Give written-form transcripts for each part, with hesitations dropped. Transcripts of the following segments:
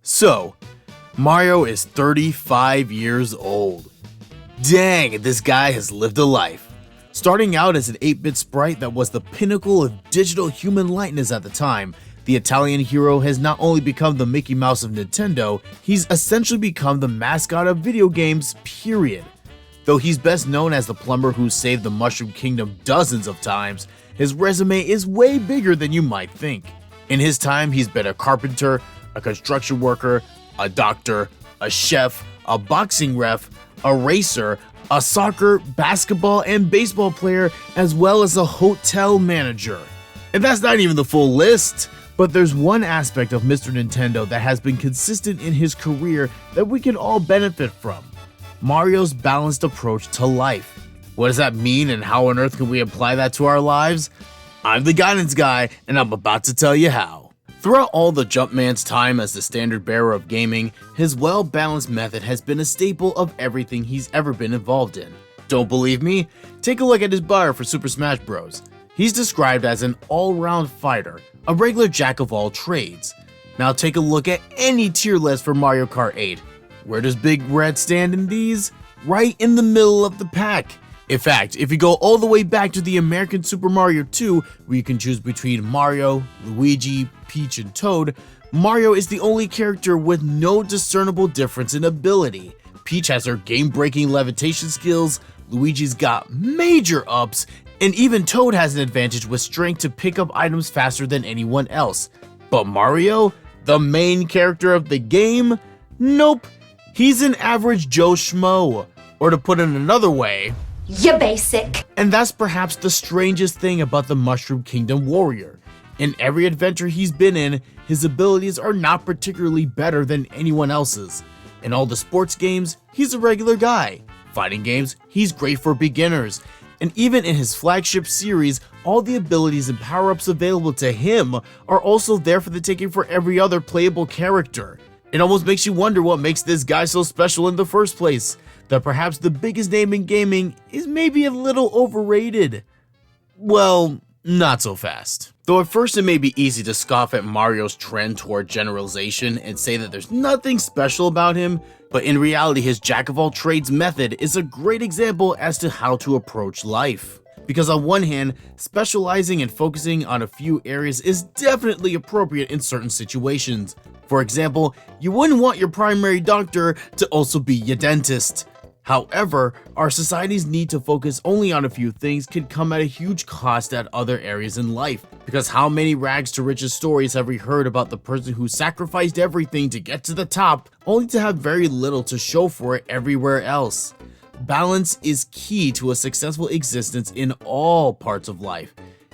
So, Mario is 35 years old. Dang, this guy has lived a life. Starting out as an 8-bit sprite that was the pinnacle of digital human likeness at the time, the Italian hero has not only become the Mickey Mouse of Nintendo, he's essentially become the mascot of video games, period. Though he's best known as the plumber who saved the Mushroom Kingdom dozens of times, his resume is way bigger than you might think. In his time, he's been a carpenter, a construction worker, a doctor, a chef, a boxing ref, a racer, a soccer, basketball, and baseball player, as well as a hotel manager. And that's not even the full list. But there's one aspect of Mr. Nintendo that has been consistent in his career that we can all benefit from: Mario's balanced approach to life. What does that mean, and how on earth can we apply that to our lives? I'm the guidance guy, and I'm about to tell you how. Throughout all the Jumpman's time as the standard bearer of gaming, his well-balanced method has been a staple of everything he's ever been involved in. Don't believe me? Take a look at his bio for Super Smash Bros. He's described as an all-round fighter, a regular jack of all trades. Now take a look at any tier list for Mario Kart 8. Where does Big Red stand in these? Right in the middle of the pack. In fact, if you go all the way back to the American Super Mario 2, where you can choose between Mario, Luigi, Peach, and Toad, Mario is the only character with no discernible difference in ability. Peach has her game-breaking levitation skills, Luigi's got major ups, and even Toad has an advantage with strength to pick up items faster than anyone else. But Mario, the main character of the game? Nope, he's an average Joe Schmo. Or to put it another way, you're basic. And that's perhaps the strangest thing about the Mushroom Kingdom warrior. In every adventure he's been in, his abilities are not particularly better than anyone else's. In all the sports games, he's a regular guy. Fighting games, he's great for beginners. And even in his flagship series, all the abilities and power-ups available to him are also there for the taking for every other playable character. It almost makes you wonder what makes this guy so special in the first place. That perhaps the biggest name in gaming is maybe a little overrated. Well, not so fast. Though at first it may be easy to scoff at Mario's trend toward generalization and say that there's nothing special about him, but in reality his jack-of-all-trades method is a great example as to how to approach life. Because on one hand, specializing and focusing on a few areas is definitely appropriate in certain situations. For example, you wouldn't want your primary doctor to also be your dentist. However, our society's need to focus only on a few things can come at a huge cost at other areas in life. Because how many rags to riches stories have we heard about the person who sacrificed everything to get to the top, only to have very little to show for it everywhere else? Balance is key to a successful existence in all parts of life.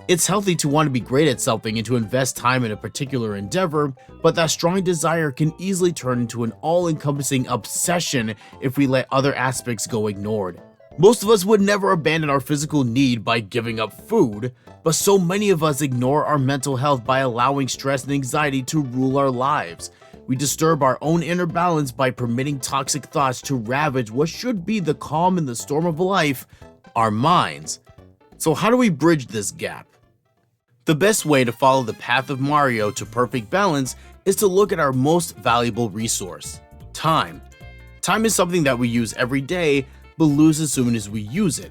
It's healthy to want to be great at something and to invest time in a particular endeavor, but that strong desire can easily turn into an all-encompassing obsession if we let other aspects go ignored. Most of us would never abandon our physical need by giving up food, but so many of us ignore our mental health by allowing stress and anxiety to rule our lives. We disturb our own inner balance by permitting toxic thoughts to ravage what should be the calm in the storm of life, our minds. So how do we bridge this gap? The best way to follow the path of Mario to perfect balance is to look at our most valuable resource: time. Time is something that we use every day, but lose as soon as we use it.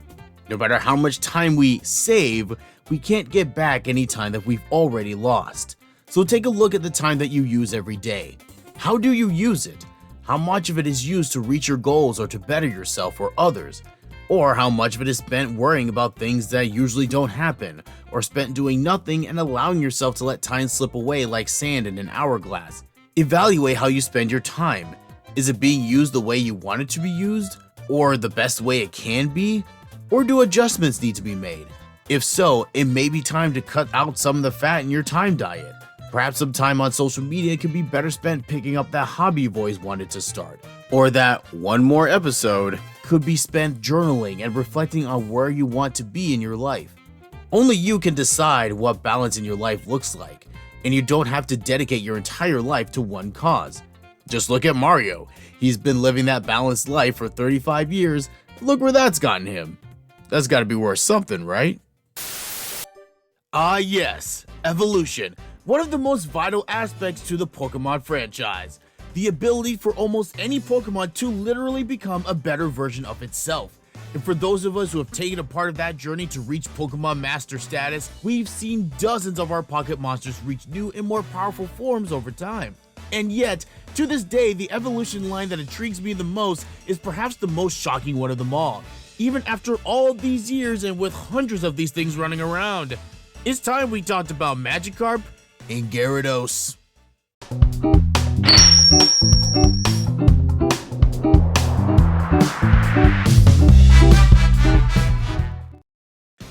No matter how much time we save, we can't get back any time that we've already lost. So take a look at the time that you use every day. How do you use it? How much of it is used to reach your goals or to better yourself or others? Or how much of it is spent worrying about things that usually don't happen, or spent doing nothing and allowing yourself to let time slip away like sand in an hourglass? Evaluate how you spend your time. Is it being used the way you want it to be used? Or the best way it can be? Or do adjustments need to be made? If so, it may be time to cut out some of the fat in your time diet. Perhaps some time on social media could be better spent picking up that hobby you've always wanted to start. Or that one more episode could be spent journaling and reflecting on where you want to be in your life. Only you can decide what balance in your life looks like, and you don't have to dedicate your entire life to one cause. Just look at Mario. He's been living that balanced life for 35 years. Look where that's gotten him. That's gotta be worth something, right? Ah yes, evolution. One of the most vital aspects to the Pokemon franchise. the ability for almost any Pokemon to literally become a better version of itself. And for those of us who have taken a part of that journey to reach Pokemon Master status, we've seen dozens of our pocket monsters reach new and more powerful forms over time. And yet, to this day, the evolution line that intrigues me the most is perhaps the most shocking one of them all, even after all these years and with hundreds of these things running around. It's time we talked about Magikarp and Gyarados.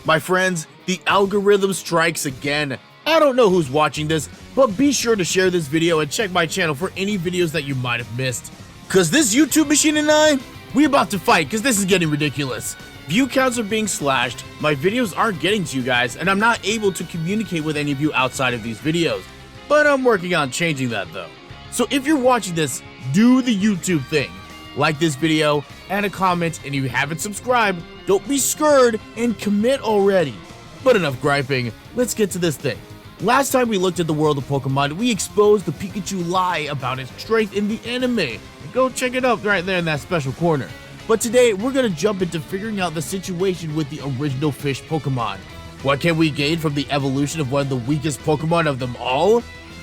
My friends, the algorithm strikes again. I don't know who's watching this, but be sure to share this video and check my channel for any videos that you might have missed. Cause this YouTube machine and I, we about to fight cause this is getting ridiculous. View counts are being slashed, my videos aren't getting to you guys, and I'm not able to communicate with any of you outside of these videos. But I'm working on changing that though. So if you're watching this, do the YouTube thing. Like this video, add a comment, and if you haven't subscribed, don't be scared and commit already. But enough griping, let's get to this thing. Last time we looked at the world of Pokemon, we exposed the Pikachu lie about its strength in the anime. Go check it out right there in that special corner. But today, we're gonna jump into figuring out the situation with the original fish Pokemon. What can we gain from the evolution of one of the weakest Pokemon of them all?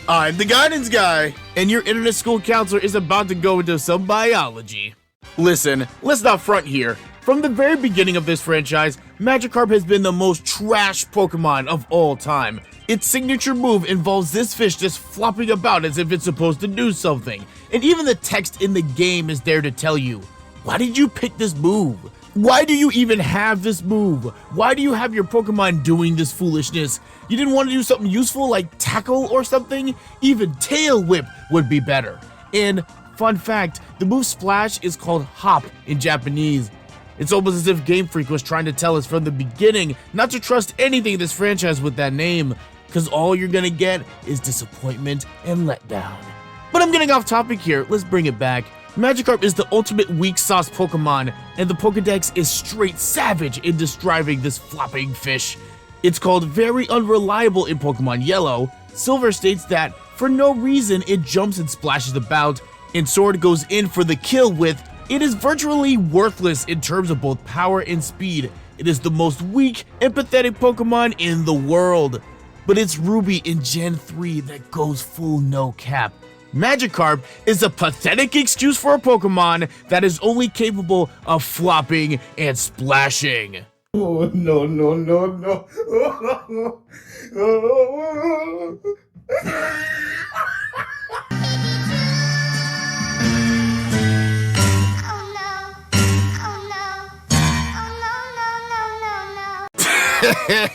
I'm the guidance guy, and your internet school counselor is about to go into some biology. Listen, let's not front here. From the very beginning of this franchise, Magikarp has been the most trash Pokemon of all time. Its signature move involves this fish just flopping about as if it's supposed to do something. And even the text in the game is there to tell you, why did you pick this move? Why do you even have this move? Why do you have your Pokemon doing this foolishness? You didn't want to do something useful like tackle or something? Even Tail Whip would be better. And fun fact, the move Splash is called Hop in Japanese. It's almost as if Game Freak was trying to tell us from the beginning not to trust anything in this franchise with that name, because all you're gonna get is disappointment and letdown. But I'm getting off topic here, let's bring it back. Magikarp is the ultimate weak sauce Pokemon, and the Pokedex is straight savage in describing this flopping fish. It's called very unreliable in Pokemon Yellow. Silver states that, for no reason, it jumps and splashes about, and Sword goes in for the kill with, it is virtually worthless in terms of both power and speed. It is the most weak and pathetic Pokemon in the world. But it's Ruby in Gen 3 that goes full no cap. Magikarp is a pathetic excuse for a Pokemon that is only capable of flopping and splashing. Oh, no, no, no, no.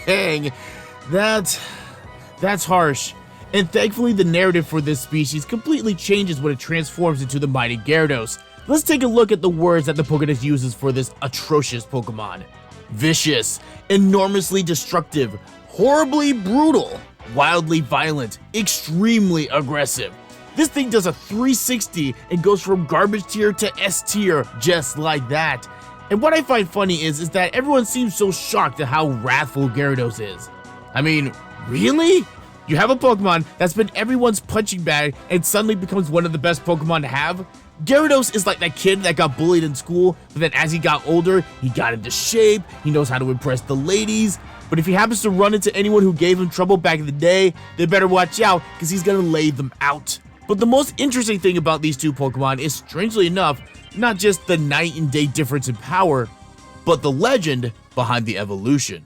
Dang, that's harsh. And thankfully the narrative for this species completely changes when it transforms into the mighty Gyarados. Let's take a look at the words that the Pokédex uses for this atrocious Pokemon. Vicious, enormously destructive, horribly brutal, wildly violent, extremely aggressive. This thing does a 360 and goes from garbage tier to S tier just like that. And what I find funny is that everyone seems so shocked at how wrathful Gyarados is. I mean, really? You have a Pokemon that's been everyone's punching bag and suddenly becomes one of the best Pokemon to have? Gyarados is like that kid that got bullied in school, but then as he got older, he got into shape, he knows how to impress the ladies, but if he happens to run into anyone who gave him trouble back in the day, they better watch out because he's gonna lay them out. But the most interesting thing about these two Pokemon is, strangely enough, not just the night and day difference in power, but the legend behind the evolution.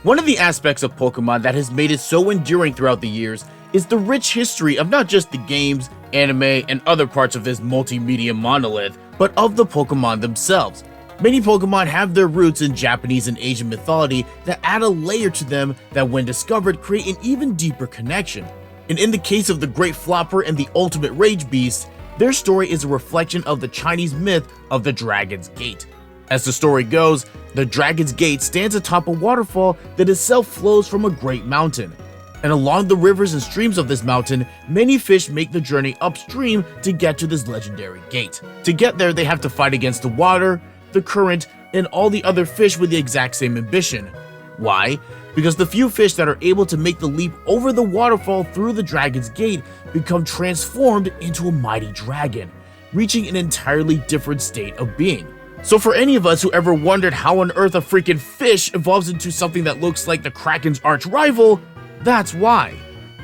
One of the aspects of Pokemon that has made it so enduring throughout the years is the rich history of not just the games, anime, and other parts of this multimedia monolith, but of the Pokemon themselves. Many Pokemon have their roots in Japanese and Asian mythology that add a layer to them that, when discovered, create an even deeper connection. And in the case of the Great Flopper and the Ultimate Rage Beast, their story is a reflection of the Chinese myth of the Dragon's Gate. As the story goes, the Dragon's Gate stands atop a waterfall that itself flows from a great mountain. And along the rivers and streams of this mountain, many fish make the journey upstream to get to this legendary gate. To get there, they have to fight against the water, the current, and all the other fish with the exact same ambition. Why? because the few fish that are able to make the leap over the waterfall through the dragon's gate become transformed into a mighty dragon, reaching an entirely different state of being. So for any of us who ever wondered how on earth a freaking fish evolves into something that looks like the Kraken's arch rival, that's why.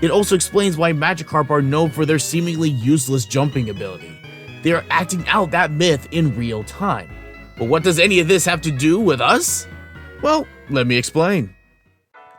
It also explains why Magikarp are known for their seemingly useless jumping ability. They are acting out that myth in real time. But what does any of this have to do with us? Well, let me explain.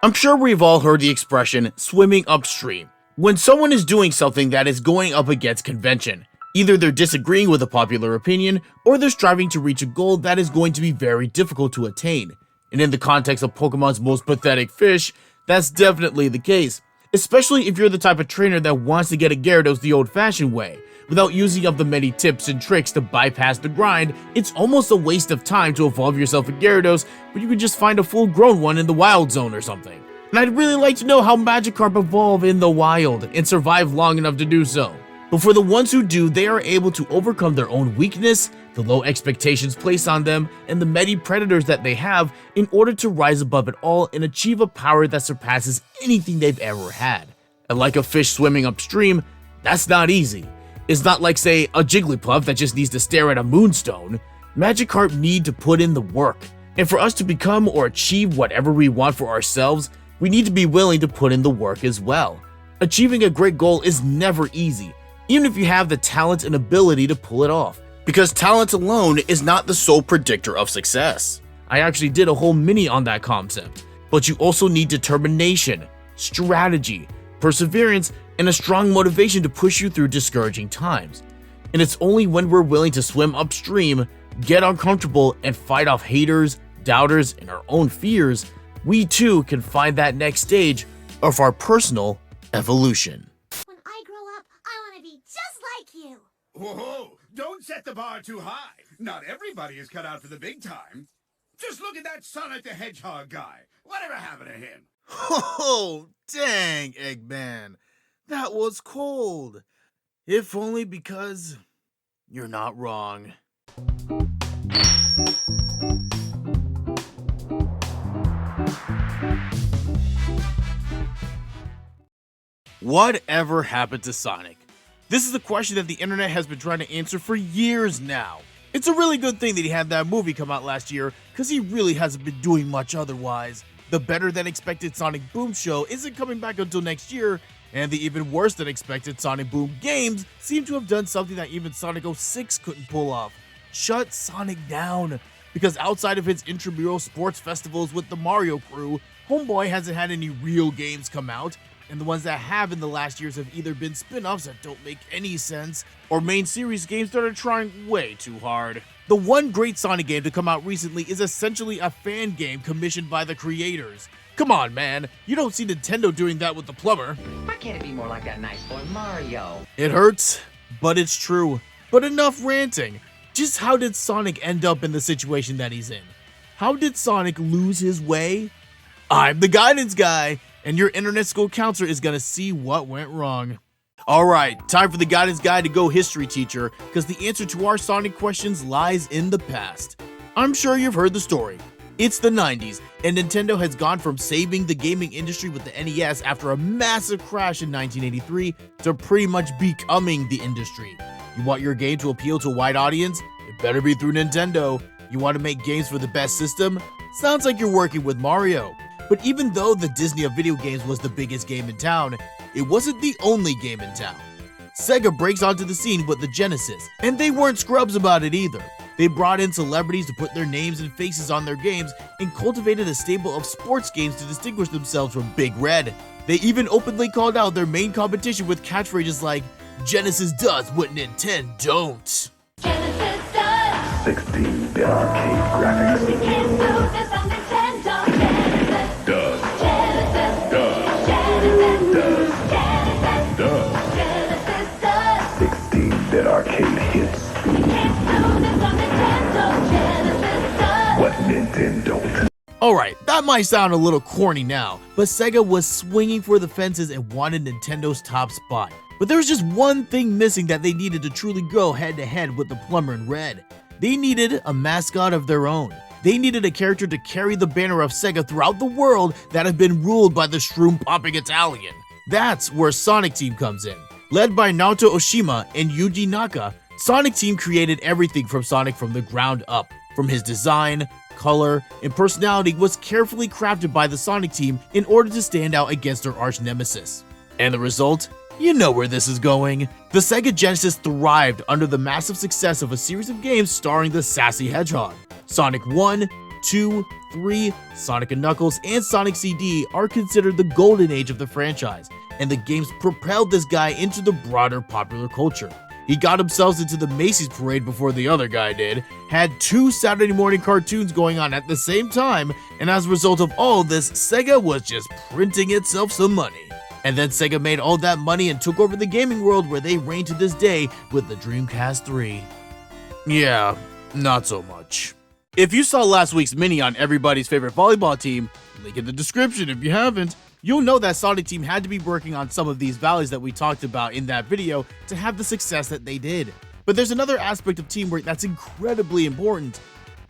I'm sure we've all heard the expression swimming upstream. When someone is doing something that is going up against convention, either they're disagreeing with a popular opinion or they're striving to reach a goal that is going to be very difficult to attain. And in the context of Pokemon's most pathetic fish, that's definitely the case. Especially if you're the type of trainer that wants to get a Gyarados the old-fashioned way, without using up the many tips and tricks to bypass the grind. It's almost a waste of time to evolve yourself a Gyarados, but you could just find a full-grown one in the wild zone or something. And I'd really like to know how Magikarp evolve in the wild and survive long enough to do so. But for the ones who do, they are able to overcome their own weakness, the low expectations placed on them, and the many predators that they have in order to rise above it all and achieve a power that surpasses anything they've ever had. And like a fish swimming upstream, that's not easy. It's not like, say, a Jigglypuff that just needs to stare at a moonstone. Magikarp need to put in the work. And for us to become or achieve whatever we want for ourselves, we need to be willing to put in the work as well. Achieving a great goal is never easy, even if you have the talent and ability to pull it off. Because talent alone is not the sole predictor of success. I actually did a whole mini on that concept. But you also need determination, strategy, perseverance, and a strong motivation to push you through discouraging times. And it's only when we're willing to swim upstream, get uncomfortable, and fight off haters, doubters, and our own fears, we too can find that next stage of our personal evolution. When I grow up, I want to be just like you. Whoa, don't set the bar too high. Not everybody is cut out for the big time. Just look at that Sonic the Hedgehog guy. Whatever happened to him? Oh, dang, Eggman. That was cold. If only because you're not wrong. Whatever happened to Sonic? This is a question that the internet has been trying to answer for years now. It's a really good thing that he had that movie come out last year, because he really hasn't been doing much otherwise. The better than expected Sonic Boom show isn't coming back until next year, and the even worse than expected Sonic Boom games seem to have done something that even Sonic 06 couldn't pull off. Shut Sonic down. Because outside of his intramural sports festivals with the Mario crew, Homeboy hasn't had any real games come out, and the ones that have in the last years have either been spin-offs that don't make any sense, or main series games that are trying way too hard. The one great Sonic game to come out recently is essentially a fan game commissioned by the creators. Come on, man, you don't see Nintendo doing that with the plumber. Why can't it be more like that nice boy Mario? It hurts, but it's true. But enough ranting. Just how did Sonic end up in the situation that he's in? How did Sonic lose his way? I'm the guidance guy, and your internet school counselor is gonna see what went wrong. Alright, time for the guidance guy to go history teacher, because the answer to our Sonic questions lies in the past. I'm sure you've heard the story. It's the 90s, and Nintendo has gone from saving the gaming industry with the NES after a massive crash in 1983 to pretty much becoming the industry. You want your game to appeal to a wide audience? It better be through Nintendo. You want to make games for the best system? Sounds like you're working with Mario. But even though the Disney of video games was the biggest game in town, it wasn't the only game in town. Sega breaks onto the scene with the Genesis, and they weren't scrubs about it either. They brought in celebrities to put their names and faces on their games and cultivated a stable of sports games to distinguish themselves from Big Red. They even openly called out their main competition with catchphrases like, "Genesis does what Nintendo don't." Genesis does. 16-bit arcade graphics. We can't do this on Nintendo. Genesis Does. Genesis Does. Genesis Does. Genesis Does. Genesis does. 16-bit arcade hits. We can't do this on Nintendo. Genesis does. What Nintendo don't. Alright, that might sound a little corny now, but Sega was swinging for the fences and wanted Nintendo's top spot. But there was just one thing missing that they needed to truly go head to head with the plumber in red. They needed a mascot of their own. They needed a character to carry the banner of Sega throughout the world that had been ruled by the shroom-popping Italian. That's where Sonic Team comes in. Led by Naoto Oshima and Yuji Naka, Sonic Team created everything from Sonic from the ground up. From his design, color, and personality was carefully crafted by the Sonic Team in order to stand out against their arch nemesis. And the result? You know where this is going. The Sega Genesis thrived under the massive success of a series of games starring the sassy hedgehog. Sonic 1, 2, 3, Sonic & Knuckles, and Sonic CD are considered the golden age of the franchise, and the games propelled this guy into the broader popular culture. He got himself into the Macy's parade before the other guy did, had 2 Saturday morning cartoons going on at the same time, and as a result of all this, Sega was just printing itself some money. And then Sega made all that money and took over the gaming world, where they reign to this day with the Dreamcast 3. Yeah, not so much. If you saw last week's mini on everybody's favorite volleyball team, link in the description if you haven't, you'll know that Sonic Team had to be working on some of these values that we talked about in that video to have the success that they did. But there's another aspect of teamwork that's incredibly important: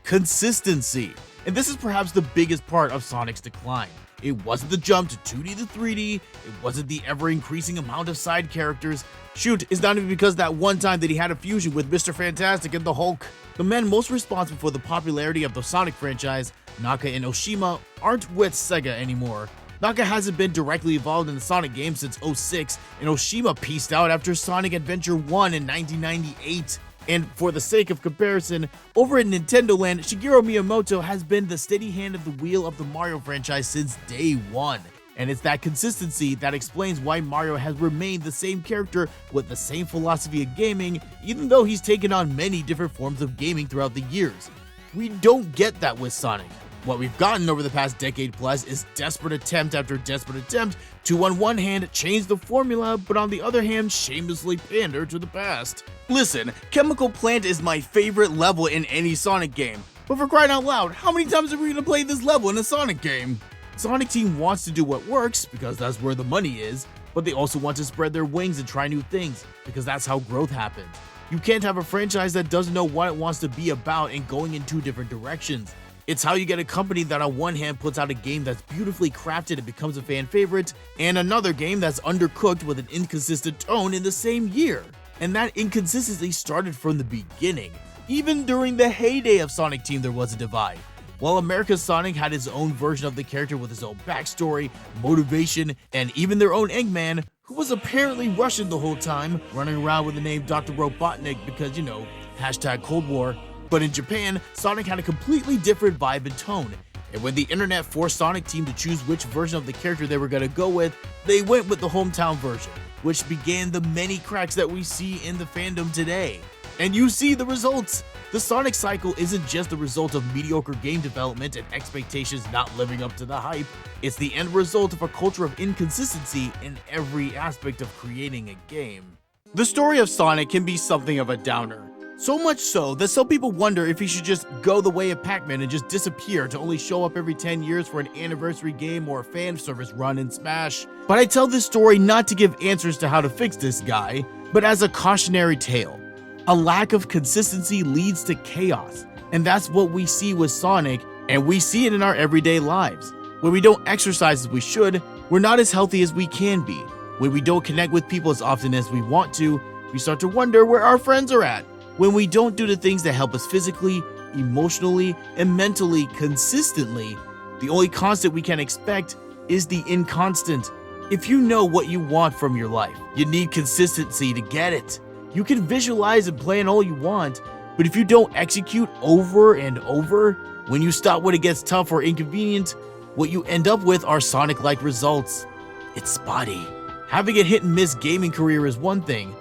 consistency. And this is perhaps the biggest part of Sonic's decline. It wasn't the jump to 2D to 3D, it wasn't the ever-increasing amount of side characters. Shoot, it's not even because that one time that he had a fusion with Mr. Fantastic and the Hulk. The men most responsible for the popularity of the Sonic franchise, Naka and Oshima, aren't with Sega anymore. Naka hasn't been directly involved in the Sonic games since 06, and Oshima pieced out after Sonic Adventure 1 in 1998. And for the sake of comparison, over at Nintendo Land, Shigeru Miyamoto has been the steady hand of the wheel of the Mario franchise since day one. And it's that consistency that explains why Mario has remained the same character with the same philosophy of gaming, even though he's taken on many different forms of gaming throughout the years. We don't get that with Sonic. What we've gotten over the past decade plus is desperate attempt after desperate attempt to on one hand change the formula, but on the other hand shamelessly pander to the past. Listen, Chemical Plant is my favorite level in any Sonic game, but for crying out loud, how many times are we gonna play this level in a Sonic game? Sonic Team wants to do what works because that's where the money is, but they also want to spread their wings and try new things because that's how growth happens. You can't have a franchise that doesn't know what it wants to be about and going in 2 different directions. It's how you get a company that on one hand puts out a game that's beautifully crafted and becomes a fan favorite, and another game that's undercooked with an inconsistent tone in the same year. And that inconsistency started from the beginning. Even during the heyday of Sonic Team, there was a divide. While America's Sonic had his own version of the character with his own backstory, motivation, and even their own Eggman, who was apparently Russian the whole time, running around with the name Dr. Robotnik because, you know, hashtag Cold War. But in Japan, Sonic had a completely different vibe and tone, and when the internet forced Sonic Team to choose which version of the character they were going to go with, they went with the hometown version, which began the many cracks that we see in the fandom today. And you see the results! The Sonic cycle isn't just the result of mediocre game development and expectations not living up to the hype, it's the end result of a culture of inconsistency in every aspect of creating a game. The story of Sonic can be something of a downer. So much so that some people wonder if he should just go the way of Pac-Man and just disappear to only show up every 10 years for an anniversary game or a fan service run in Smash. But I tell this story not to give answers to how to fix this guy, but as a cautionary tale. A lack of consistency leads to chaos, and that's what we see with Sonic, and we see it in our everyday lives. When we don't exercise as we should, we're not as healthy as we can be. When we don't connect with people as often as we want to, we start to wonder where our friends are at. When we don't do the things that help us physically, emotionally, and mentally consistently, the only constant we can expect is the inconstant. If you know what you want from your life, you need consistency to get it. You can visualize and plan all you want, but if you don't execute over and over, when you stop when it gets tough or inconvenient, what you end up with are Sonic-like results. It's spotty. Having a hit and miss gaming career is one thing,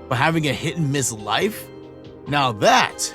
but having a hit and miss life? Now that's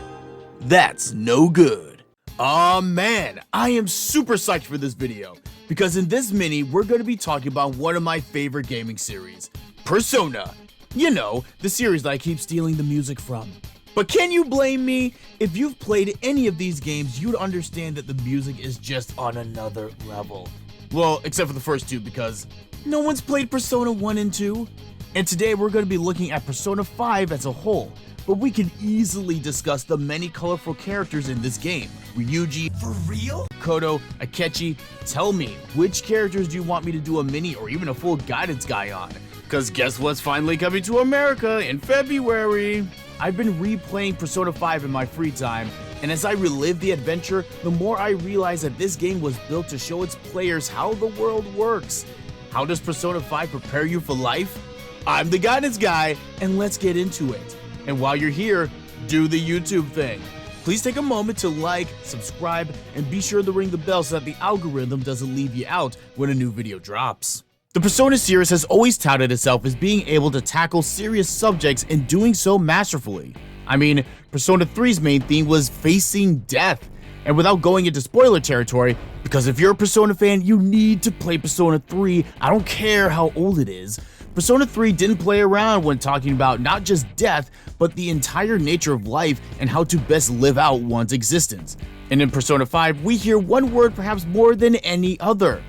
no good. Aw man, I am super psyched for this video, because in this mini, we're going to be talking about one of my favorite gaming series, Persona. You know, the series that I keep stealing the music from. But can you blame me? If you've played any of these games, you'd understand that the music is just on another level. Well, except for the first 2, because no one's played Persona 1 and 2. And today we're going to be looking at Persona 5 as a whole. but we can easily discuss the many colorful characters in this game. Ryuji, For real? Kodo, Akechi. Tell me, which characters do you want me to do a mini or even a full guidance guy on? Cause guess what's finally coming to America in February? I've been replaying Persona 5 in my free time, and as I relive the adventure, the more I realize that this game was built to show its players how the world works. How does Persona 5 prepare you for life? I'm the guidance guy, and let's get into it. And while you're here, do the YouTube thing. Please take a moment to like, subscribe, and be sure to ring the bell so that the algorithm doesn't leave you out when a new video drops. The Persona series has always touted itself as being able to tackle serious subjects and doing so masterfully. I mean, Persona 3's main theme was facing death. And without going into spoiler territory, because if you're a Persona fan, you need to play Persona 3, I don't care how old it is. Persona 3 didn't play around when talking about not just death, but the entire nature of life and how to best live out one's existence. And in Persona 5, we hear one word perhaps more than any other: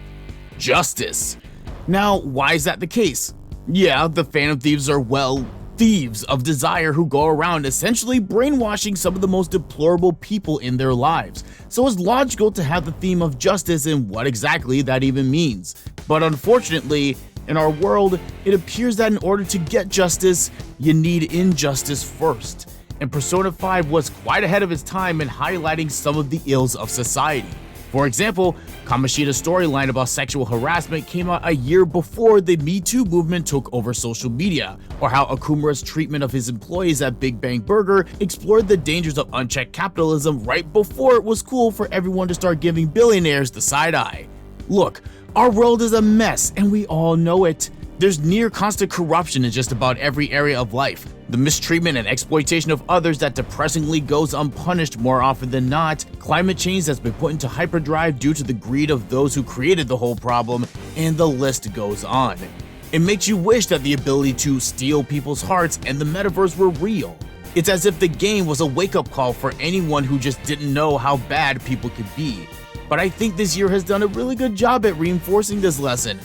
justice. Now, why is that the case? Yeah, the Phantom Thieves are, well, thieves of desire who go around essentially brainwashing some of the most deplorable people in their lives. So it's logical to have the theme of justice and what exactly that even means. But unfortunately, in our world, it appears that in order to get justice, you need injustice first. And Persona 5 was quite ahead of its time in highlighting some of the ills of society. For example, Kamoshida's storyline about sexual harassment came out a year before the Me Too movement took over social media, or how Okumura's treatment of his employees at Big Bang Burger explored the dangers of unchecked capitalism right before it was cool for everyone to start giving billionaires the side eye. Look, our world is a mess and we all know it. There's near constant corruption in just about every area of life. The mistreatment and exploitation of others that depressingly goes unpunished more often than not, climate change that's been put into hyperdrive due to the greed of those who created the whole problem, and the list goes on. It makes you wish that the ability to steal people's hearts and the metaverse were real. It's as if the game was a wake-up call for anyone who just didn't know how bad people could be. But I think this year has done a really good job at reinforcing this lesson.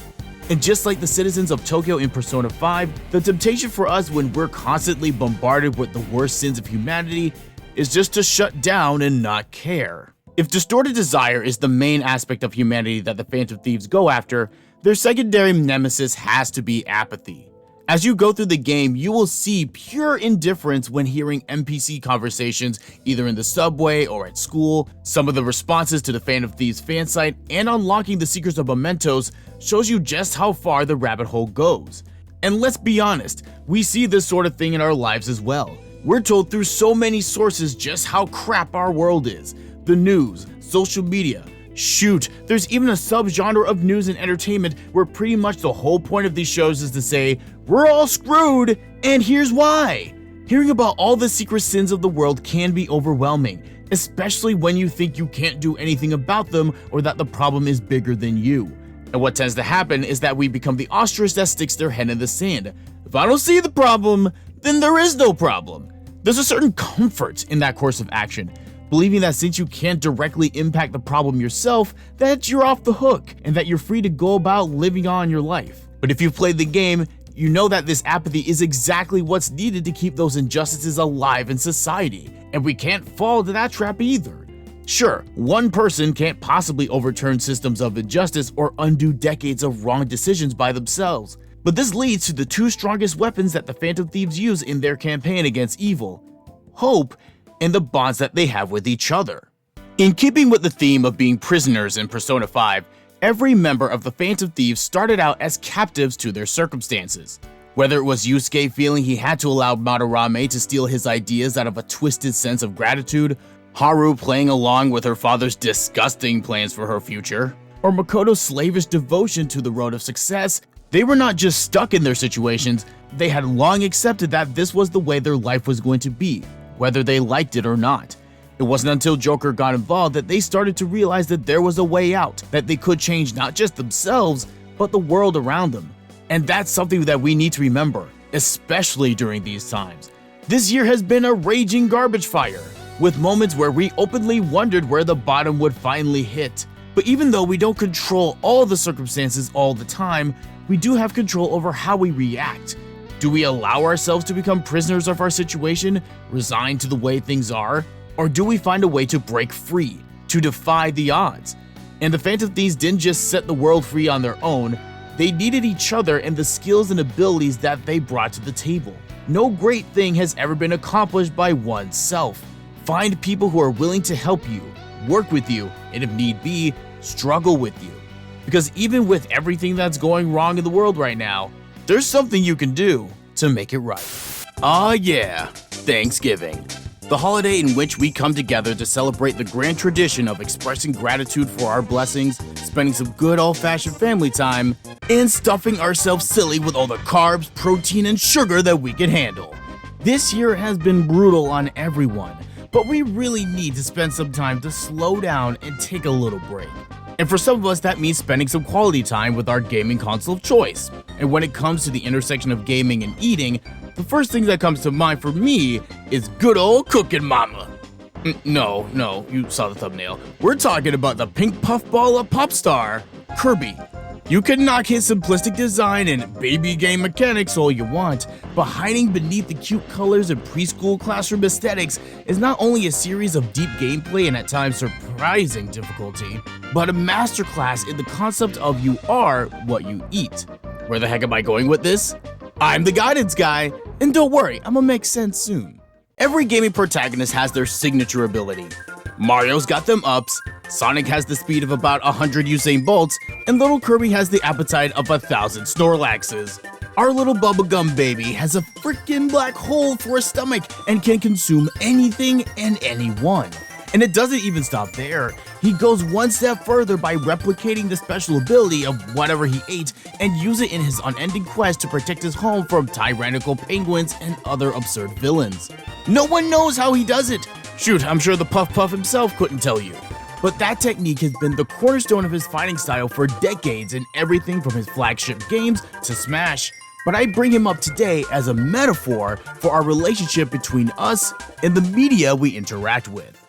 And just like the citizens of Tokyo in Persona 5, the temptation for us when we're constantly bombarded with the worst sins of humanity is just to shut down and not care. If distorted desire is the main aspect of humanity that the Phantom Thieves go after, their secondary nemesis has to be apathy. As you go through the game, you will see pure indifference when hearing NPC conversations either in the subway or at school. Some of the responses to the Phantom Thieves fan site and unlocking the secrets of mementos shows you just how far the rabbit hole goes. And let's be honest, we see this sort of thing in our lives as well. We're told through so many sources just how crap our world is. The news, social media. Shoot, there's even a subgenre of news and entertainment where pretty much the whole point of these shows is to say, we're all screwed, and here's why. Hearing about all the secret sins of the world can be overwhelming, especially when you think you can't do anything about them or that the problem is bigger than you. And what tends to happen is that we become the ostrich that sticks their head in the sand. If I don't see the problem, then there is no problem. There's a certain comfort in that course of action, believing that since you can't directly impact the problem yourself, that you're off the hook and that you're free to go about living on your life. But if you've played the game, you know that this apathy is exactly what's needed to keep those injustices alive in society, and we can't fall into that trap either. Sure, one person can't possibly overturn systems of injustice or undo decades of wrong decisions by themselves, but this leads to the two strongest weapons that the Phantom Thieves use in their campaign against evil: hope and the bonds that they have with each other. In keeping with the theme of being prisoners in Persona 5, every member of the Phantom Thieves started out as captives to their circumstances. Whether it was Yusuke feeling he had to allow Madarame to steal his ideas out of a twisted sense of gratitude, Haru playing along with her father's disgusting plans for her future, or Makoto's slavish devotion to the road of success, they were not just stuck in their situations, they had long accepted that this was the way their life was going to be, whether they liked it or not. It wasn't until Joker got involved that they started to realize that there was a way out, that they could change not just themselves, but the world around them. And that's something that we need to remember, especially during these times. This year has been a raging garbage fire, with moments where we openly wondered where the bottom would finally hit. But even though we don't control all the circumstances all the time, we do have control over how we react. Do we allow ourselves to become prisoners of our situation, resigned to the way things are? Or do we find a way to break free, to defy the odds? And the Phantom Thieves didn't just set the world free on their own, they needed each other and the skills and abilities that they brought to the table. No great thing has ever been accomplished by oneself. Find people who are willing to help you, work with you, and if need be, struggle with you. Because even with everything that's going wrong in the world right now, there's something you can do to make it right. Ah yeah, Thanksgiving. The holiday in which we come together to celebrate the grand tradition of expressing gratitude for our blessings, spending some good old-fashioned family time, and stuffing ourselves silly with all the carbs, protein, and sugar that we can handle. This year has been brutal on everyone, but we really need to spend some time to slow down and take a little break. And for some of us, that means spending some quality time with our gaming console of choice. And when it comes to the intersection of gaming and eating, the first thing that comes to mind for me is good old Cookin' Mama. No, you saw the thumbnail. We're talking about the pink puffball of pop star, Kirby. You can knock his simplistic design and baby game mechanics all you want, but hiding beneath the cute colors and preschool classroom aesthetics is not only a series of deep gameplay and at times surprising difficulty, but a masterclass in the concept of you are what you eat. Where the heck am I going with this? I'm the guidance guy, and don't worry, I'm gonna make sense soon. Every gaming protagonist has their signature ability. Mario's got them ups, Sonic has the speed of about 100 Usain Bolts, and little Kirby has the appetite of 1,000 Snorlaxes. Our little bubblegum baby has a freaking black hole for a stomach and can consume anything and anyone. And it doesn't even stop there. He goes one step further by replicating the special ability of whatever he ate and use it in his unending quest to protect his home from tyrannical penguins and other absurd villains. No one knows how he does it. Shoot, I'm sure the Puff Puff himself couldn't tell you. But that technique has been the cornerstone of his fighting style for decades in everything from his flagship games to Smash. But I bring him up today as a metaphor for our relationship between us and the media we interact with.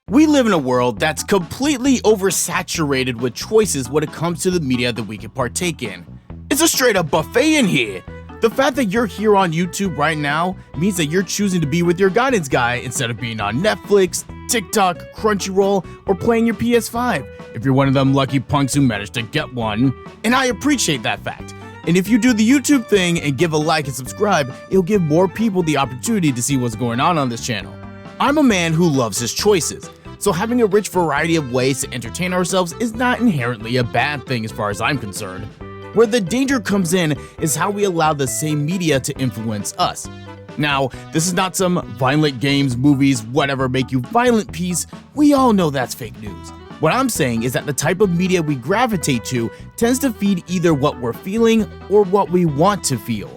We live in a world that's completely oversaturated with choices when it comes to the media that we can partake in. It's a straight up buffet in here. The fact that you're here on YouTube right now means that you're choosing to be with your guidance guy instead of being on Netflix, TikTok, Crunchyroll, or playing your PS5, if you're one of them lucky punks who managed to get one. And I appreciate that fact. And if you do the YouTube thing and give a like and subscribe, it'll give more people the opportunity to see what's going on this channel. I'm a man who loves his choices, so having a rich variety of ways to entertain ourselves is not inherently a bad thing as far as I'm concerned. Where the danger comes in is how we allow the same media to influence us. Now, this is not some violent games, movies, whatever make you violent piece. We all know that's fake news. What I'm saying is that the type of media we gravitate to tends to feed either what we're feeling or what we want to feel.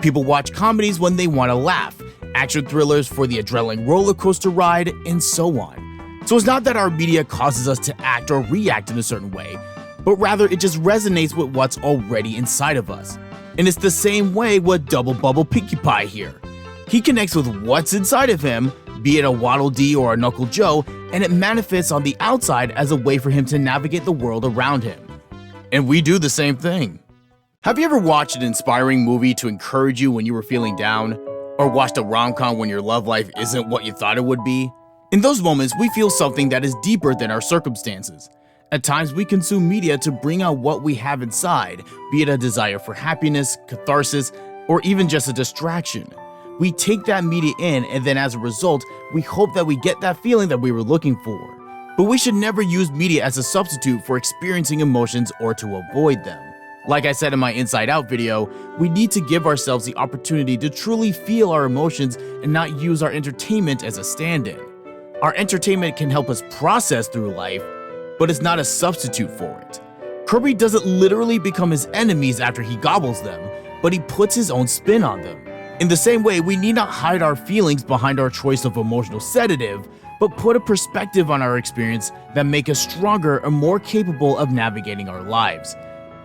People watch comedies when they want to laugh, action thrillers for the adrenaline roller coaster ride, and so on. So it's not that our media causes us to act or react in a certain way, but rather it just resonates with what's already inside of us. And it's the same way with Double Bubble Pinkie Pie here. He connects with what's inside of him, be it a Waddle Dee or a Knuckle Joe, and it manifests on the outside as a way for him to navigate the world around him. And we do the same thing. Have you ever watched an inspiring movie to encourage you when you were feeling down? Or watched a rom-com when your love life isn't what you thought it would be? In those moments, we feel something that is deeper than our circumstances. At times, we consume media to bring out what we have inside, be it a desire for happiness, catharsis, or even just a distraction. We take that media in, and then as a result, we hope that we get that feeling that we were looking for. But we should never use media as a substitute for experiencing emotions or to avoid them. Like I said in my Inside Out video, we need to give ourselves the opportunity to truly feel our emotions and not use our entertainment as a stand-in. Our entertainment can help us process through life, but it's not a substitute for it. Kirby doesn't literally become his enemies after he gobbles them, but he puts his own spin on them. In the same way, we need not hide our feelings behind our choice of emotional sedative, but put a perspective on our experience that make us stronger and more capable of navigating our lives.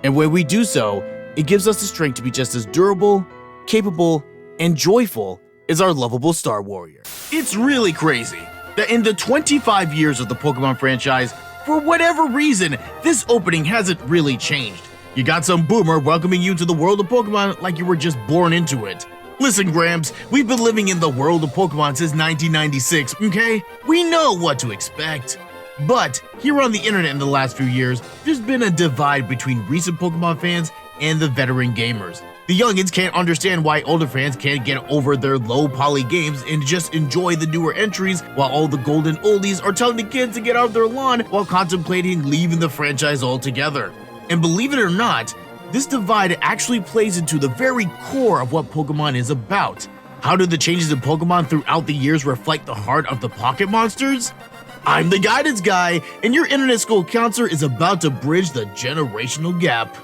And when we do so, it gives us the strength to be just as durable, capable, and joyful as our lovable Star Warrior. It's really crazy that in the 25 years of the Pokemon franchise, for whatever reason, this opening hasn't really changed. You got some boomer welcoming you to the world of Pokemon like you were just born into it. Listen, Gramps, we've been living in the world of Pokemon since 1996, okay? We know what to expect. But here on the internet in the last few years, there's been a divide between recent Pokemon fans and the veteran gamers. The youngins can't understand why older fans can't get over their low-poly games and just enjoy the newer entries, while all the golden oldies are telling the kids to get out of their lawn while contemplating leaving the franchise altogether. And believe it or not, this divide actually plays into the very core of what Pokemon is about. How do the changes in Pokemon throughout the years reflect the heart of the Pocket Monsters? I'm the guidance guy, and your internet school counselor is about to bridge the generational gap.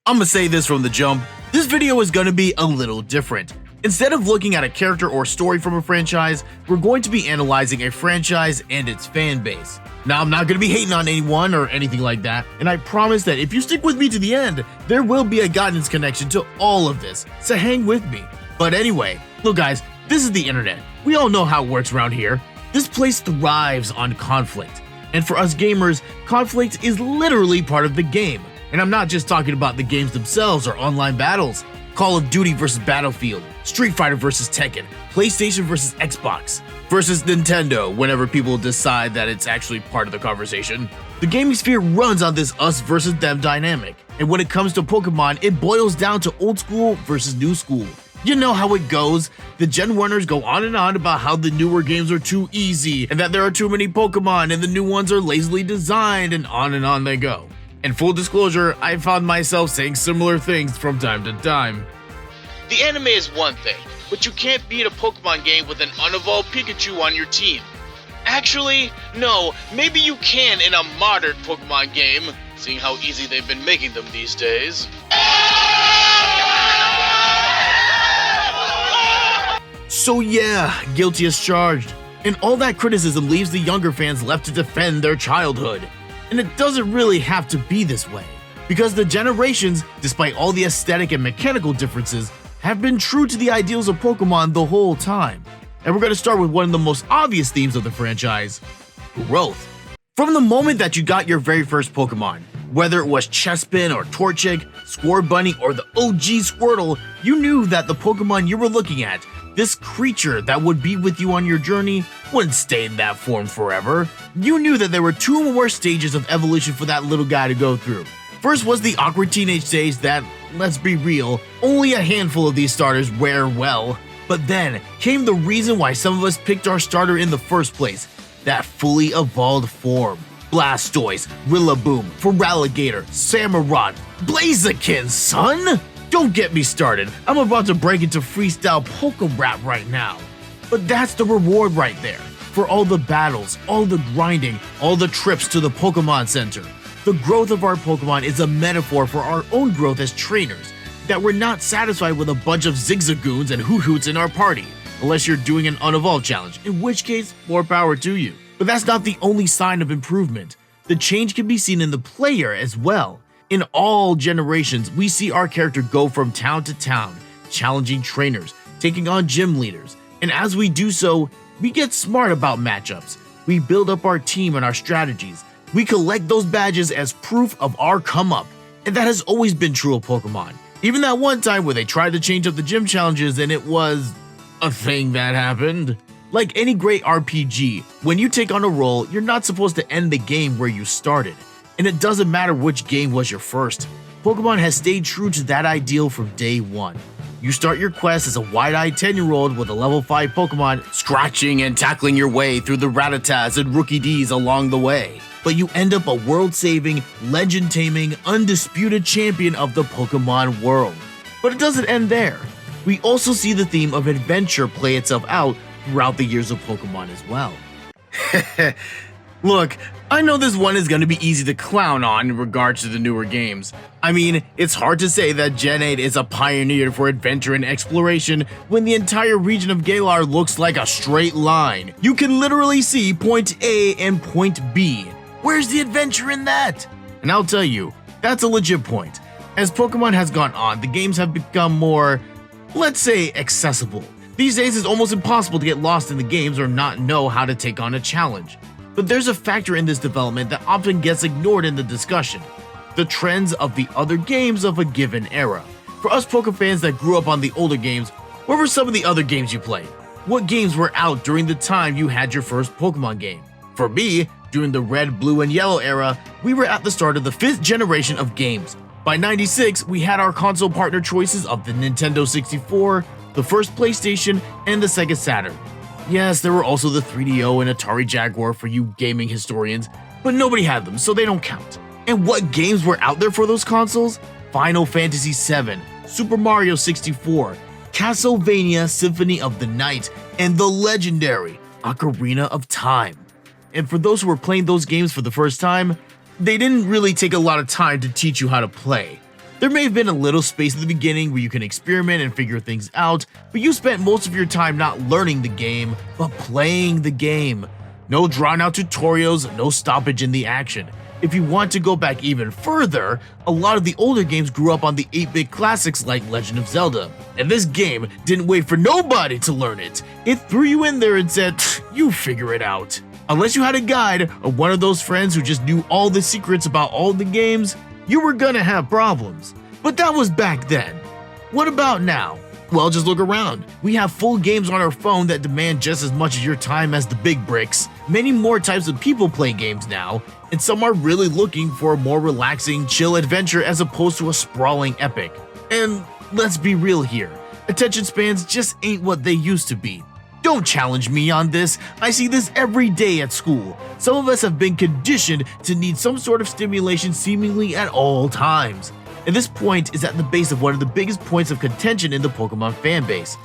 I'm gonna say this from the jump, this video is gonna be a little different. Instead of looking at a character or story from a franchise, we're going to be analyzing a franchise and its fan base. Now, I'm not going to be hating on anyone or anything like that, and I promise that if you stick with me to the end, there will be a guidance connection to all of this, so hang with me. But anyway, look guys, this is the internet. We all know how it works around here. This place thrives on conflict, and for us gamers, conflict is literally part of the game. And I'm not just talking about the games themselves or online battles. Call of Duty versus Battlefield, Street Fighter versus Tekken, PlayStation versus Xbox, versus Nintendo whenever people decide that it's actually part of the conversation. The gaming sphere runs on this us versus them dynamic, and when it comes to Pokemon, it boils down to old school versus new school. You know how it goes. The Gen 1ers go on and on about how the newer games are too easy, and that there are too many Pokemon, and the new ones are lazily designed, and on they go. And full disclosure, I found myself saying similar things from time to time. The anime is one thing, but you can't beat a Pokemon game with an unevolved Pikachu on your team. Actually, no, maybe you can in a modern Pokemon game, seeing how easy they've been making them these days. So yeah, guilty as charged. And all that criticism leaves the younger fans left to defend their childhood. And it doesn't really have to be this way, because the generations, despite all the aesthetic and mechanical differences, have been true to the ideals of Pokemon the whole time. And we're going to start with one of the most obvious themes of the franchise: growth. From the moment that you got your very first Pokemon, whether it was Chespin or Torchic, Scorbunny, or the OG Squirtle, you knew that the Pokemon you were looking at, this creature that would be with you on your journey, wouldn't stay in that form forever. You knew that there were two more stages of evolution for that little guy to go through. First was the awkward teenage stage that, let's be real, only a handful of these starters wear well. But then came the reason why some of us picked our starter in the first place, that fully evolved form. Blastoise, Rillaboom, Feraligatr, Samurott, Blaziken, son! Don't get me started, I'm about to break into freestyle Poke Rap right now. But that's the reward right there, for all the battles, all the grinding, all the trips to the Pokemon Center. The growth of our Pokemon is a metaphor for our own growth as trainers, that we're not satisfied with a bunch of Zigzagoons and Hoothoots in our party, unless you're doing an unevolved challenge, in which case, more power to you. But that's not the only sign of improvement. The change can be seen in the player as well. In all generations, we see our character go from town to town, challenging trainers, taking on gym leaders, and as we do so, we get smart about matchups. We build up our team and our strategies. We collect those badges as proof of our come up, and that has always been true of Pokemon. Even that one time where they tried to change up the gym challenges and it was a thing that happened. Like any great RPG, when you take on a role, you're not supposed to end the game where you started. And it doesn't matter which game was your first. Pokemon has stayed true to that ideal from day one. You start your quest as a wide-eyed 10-year-old with a level 5 Pokemon, scratching and tackling your way through the Rattatas and Rookie-Ds along the way. But you end up a world-saving, legend-taming, undisputed champion of the Pokemon world. But it doesn't end there. We also see the theme of adventure play itself out throughout the years of Pokemon as well. Look, I know this one is going to be easy to clown on in regards to the newer games. I mean, it's hard to say that Gen 8 is a pioneer for adventure and exploration when the entire region of Galar looks like a straight line. You can literally see point A and point B. Where's the adventure in that? And I'll tell you, that's a legit point. As Pokemon has gone on, the games have become more, let's say, accessible. These days it's almost impossible to get lost in the games or not know how to take on a challenge. But there's a factor in this development that often gets ignored in the discussion: the trends of the other games of a given era. For us Poke fans that grew up on the older games, what were some of the other games you played? What games were out during the time you had your first Pokemon game? For me, during the red, blue, and yellow era, we were at the start of the 5th generation of games. By 96, we had our console partner choices of the Nintendo 64, the first PlayStation, and the Sega Saturn. Yes, there were also the 3DO and Atari Jaguar for you gaming historians, but nobody had them, so they don't count. And what games were out there for those consoles? Final Fantasy VII, Super Mario 64, Castlevania Symphony of the Night, and the legendary Ocarina of Time. And for those who were playing those games for the first time, they didn't really take a lot of time to teach you how to play. There may have been a little space at the beginning where you can experiment and figure things out, but you spent most of your time not learning the game, but playing the game. No drawn out tutorials, no stoppage in the action. If you want to go back even further, a lot of the older games grew up on the 8-bit classics like Legend of Zelda, and this game didn't wait for nobody to learn it. It threw you in there and said, you figure it out. Unless you had a guide or one of those friends who just knew all the secrets about all the games, you were gonna have problems. But that was back then. What about now? Well, just look around. We have full games on our phone that demand just as much of your time as the big bricks. Many more types of people play games now, and some are really looking for a more relaxing, chill adventure as opposed to a sprawling epic. And let's be real here, attention spans just ain't what they used to be. Don't challenge me on this. I see this every day at school. Some of us have been conditioned to need some sort of stimulation seemingly at all times. And this point is at the base of one of the biggest points of contention in the Pokemon fanbase.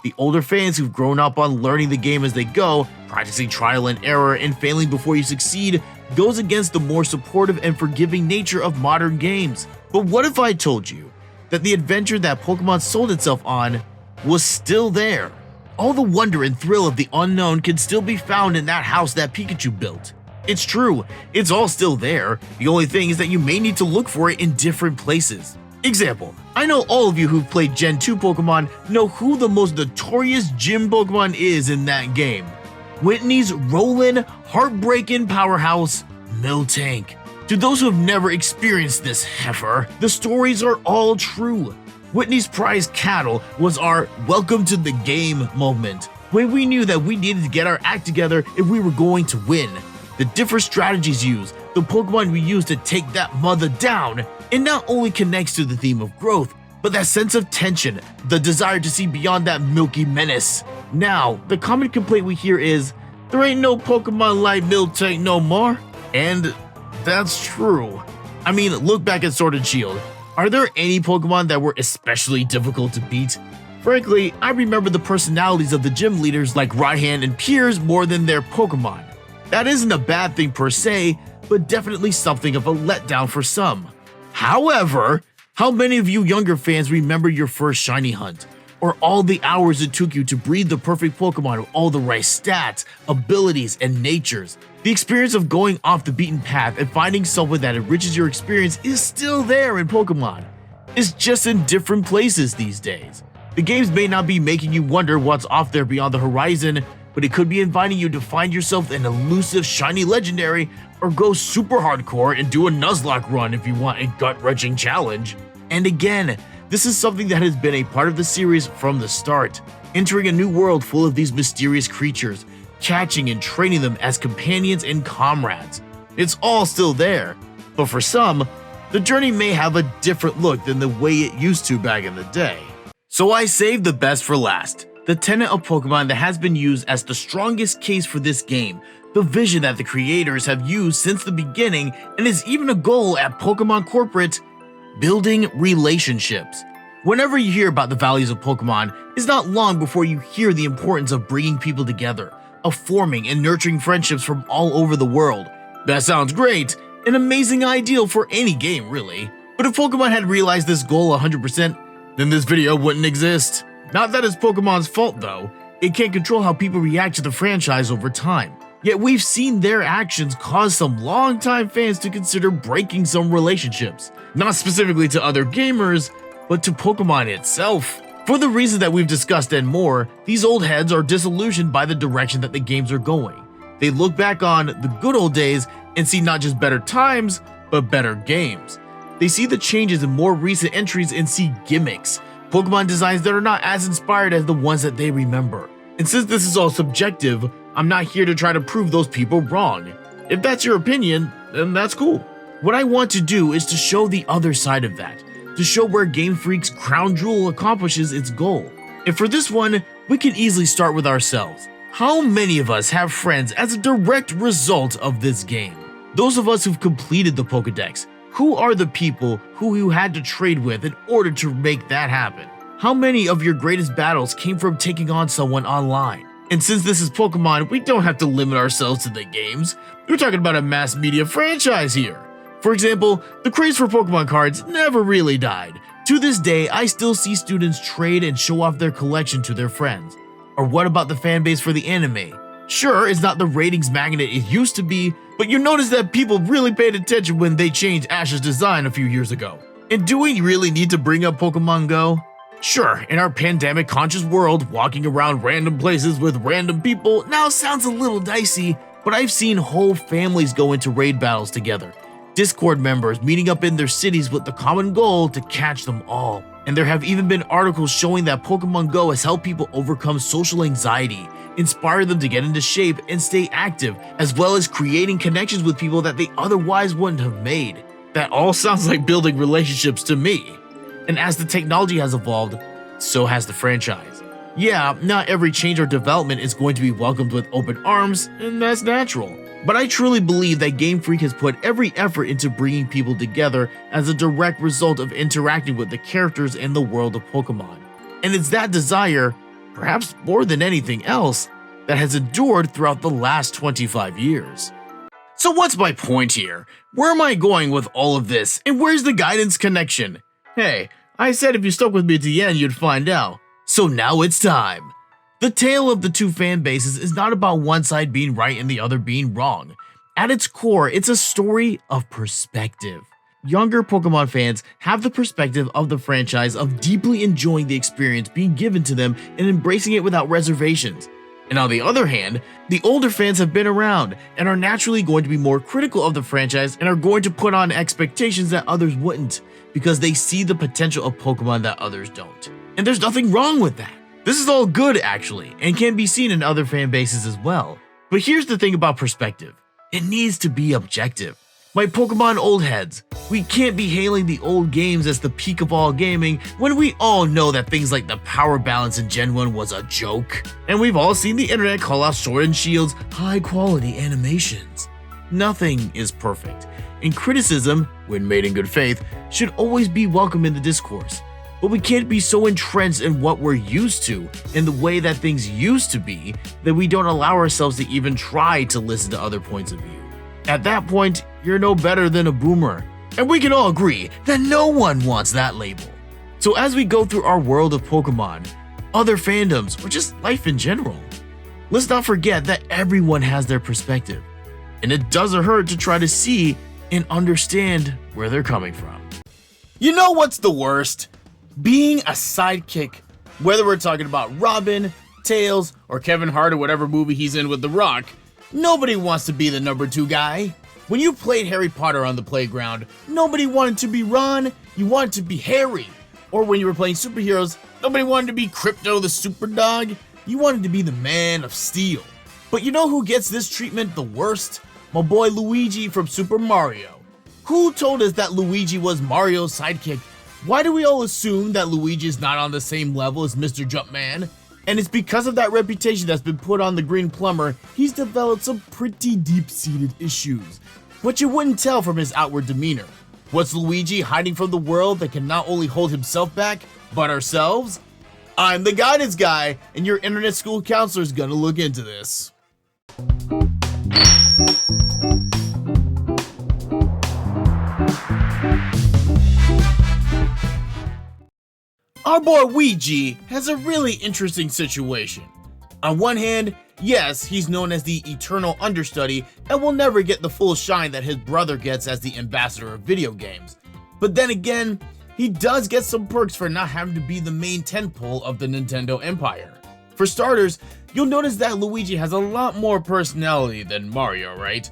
The older fans who've grown up on learning the game as they go, practicing trial and error, and failing before you succeed, goes against the more supportive and forgiving nature of modern games. But what if I told you that the adventure that Pokemon sold itself on was still there? All the wonder and thrill of the unknown can still be found in that house that Pikachu built. It's true, it's all still there. The only thing is that you may need to look for it in different places. Example, I know all of you who've played Gen 2 Pokemon know who the most notorious gym Pokemon is in that game. Whitney's rollin', heartbreaking powerhouse, Miltank. To those who have never experienced this heifer, the stories are all true. Whitney's prized cattle was our welcome to the game moment, when we knew that we needed to get our act together if we were going to win. The different strategies used, the Pokemon we used to take that mother down, it not only connects to the theme of growth, but that sense of tension, the desire to see beyond that milky menace. Now, the common complaint we hear is, there ain't no Pokemon like Miltank no more. And that's true. I mean, look back at Sword and Shield. Are there any Pokemon that were especially difficult to beat? Frankly, I remember the personalities of the gym leaders like Raihan and Piers more than their Pokemon. That isn't a bad thing per se, but definitely something of a letdown for some. However, how many of you younger fans remember your first shiny hunt? Or all the hours it took you to breed the perfect Pokemon with all the right stats, abilities, and natures? The experience of going off the beaten path and finding someone that enriches your experience is still there in Pokemon. It's just in different places these days. The games may not be making you wonder what's off there beyond the horizon, but it could be inviting you to find yourself an elusive shiny legendary, or go super hardcore and do a Nuzlocke run if you want a gut-wrenching challenge. And again, this is something that has been a part of the series from the start, entering a new world full of these mysterious creatures, catching and training them as companions and comrades. It's all still there, but for some, the journey may have a different look than the way it used to back in the day. So I saved the best for last. The tenet of Pokemon that has been used as the strongest case for this game, the vision that the creators have used since the beginning, and is even a goal at Pokemon Corporate: building relationships. Whenever you hear about the values of Pokemon, it's not long before you hear the importance of bringing people together, of forming and nurturing friendships from all over the world. That sounds great, an amazing ideal for any game really. But if Pokemon had realized this goal 100%, then this video wouldn't exist. Not that it's Pokemon's fault though, it can't control how people react to the franchise over time. Yet we've seen their actions cause some longtime fans to consider breaking some relationships. Not specifically to other gamers, but to Pokemon itself. For the reasons that we've discussed and more, these old heads are disillusioned by the direction that the games are going. They look back on the good old days and see not just better times, but better games. They see the changes in more recent entries and see gimmicks, Pokemon designs that are not as inspired as the ones that they remember. And since this is all subjective, I'm not here to try to prove those people wrong. If that's your opinion, then that's cool. What I want to do is to show the other side of that, to show where Game Freak's crown jewel accomplishes its goal. And for this one, we can easily start with ourselves. How many of us have friends as a direct result of this game? Those of us who've completed the Pokédex, who are the people who you had to trade with in order to make that happen? How many of your greatest battles came from taking on someone online? And since this is Pokemon, we don't have to limit ourselves to the games. We're talking about a mass media franchise here. For example, the craze for Pokemon cards never really died. To this day, I still see students trade and show off their collection to their friends. Or what about the fan base for the anime? Sure, it's not the ratings magnet it used to be, but you notice that people really paid attention when they changed Ash's design a few years ago. And do we really need to bring up Pokemon Go? Sure, in our pandemic-conscious world, walking around random places with random people now sounds a little dicey, but I've seen whole families go into raid battles together. Discord members meeting up in their cities with the common goal to catch them all. And there have even been articles showing that Pokemon Go has helped people overcome social anxiety, inspire them to get into shape and stay active, as well as creating connections with people that they otherwise wouldn't have made. That all sounds like building relationships to me. And as the technology has evolved, so has the franchise. Yeah, not every change or development is going to be welcomed with open arms, and that's natural. But I truly believe that Game Freak has put every effort into bringing people together as a direct result of interacting with the characters in the world of Pokemon. And it's that desire, perhaps more than anything else, that has endured throughout the last 25 years. So what's my point here? Where am I going with all of this, and where's the guidance connection? Hey, I said if you stuck with me to the end, you'd find out. So now it's time. The tale of the two fan bases is not about one side being right and the other being wrong. At its core, it's a story of perspective. Younger Pokemon fans have the perspective of the franchise of deeply enjoying the experience being given to them and embracing it without reservations. And on the other hand, the older fans have been around and are naturally going to be more critical of the franchise and are going to put on expectations that others wouldn't, because they see the potential of Pokemon that others don't. And there's nothing wrong with that. This is all good actually, and can be seen in other fan bases as well. But here's the thing about perspective. It needs to be objective. My Pokemon old heads, we can't be hailing the old games as the peak of all gaming when we all know that things like the power balance in Gen 1 was a joke. And we've all seen the internet call out Sword and Shield's high quality animations. Nothing is perfect, and criticism, when made in good faith, should always be welcome in the discourse. But we can't be so entrenched in what we're used to and the way that things used to be that we don't allow ourselves to even try to listen to other points of view. At that point, you're no better than a boomer. And we can all agree that no one wants that label. So as we go through our world of Pokemon, other fandoms, or just life in general, let's not forget that everyone has their perspective. And it doesn't hurt to try to see and understand where they're coming from. You know what's the worst? Being a sidekick. Whether we're talking about Robin, Tails, or Kevin Hart or whatever movie he's in with The Rock, nobody wants to be the number 2 guy. When you played Harry Potter on the playground, nobody wanted to be Ron, you wanted to be Harry. Or when you were playing superheroes, nobody wanted to be Crypto the Superdog, you wanted to be the Man of Steel. But you know who gets this treatment the worst? My boy Luigi from Super Mario. Who told us that Luigi was Mario's sidekick? Why do we all assume that Luigi is not on the same level as Mr. Jumpman? And it's because of that reputation that's been put on the Green Plumber, he's developed some pretty deep-seated issues. What you wouldn't tell from his outward demeanor. What's Luigi hiding from the world that can not only hold himself back, but ourselves? I'm the guidance guy, and your internet school counselor is gonna look into this. Our boy Luigi has a really interesting situation. On one hand, yes, he's known as the eternal understudy and will never get the full shine that his brother gets as the ambassador of video games. But then again, he does get some perks for not having to be the main tentpole of the Nintendo empire. For starters, you'll notice that Luigi has a lot more personality than Mario, right?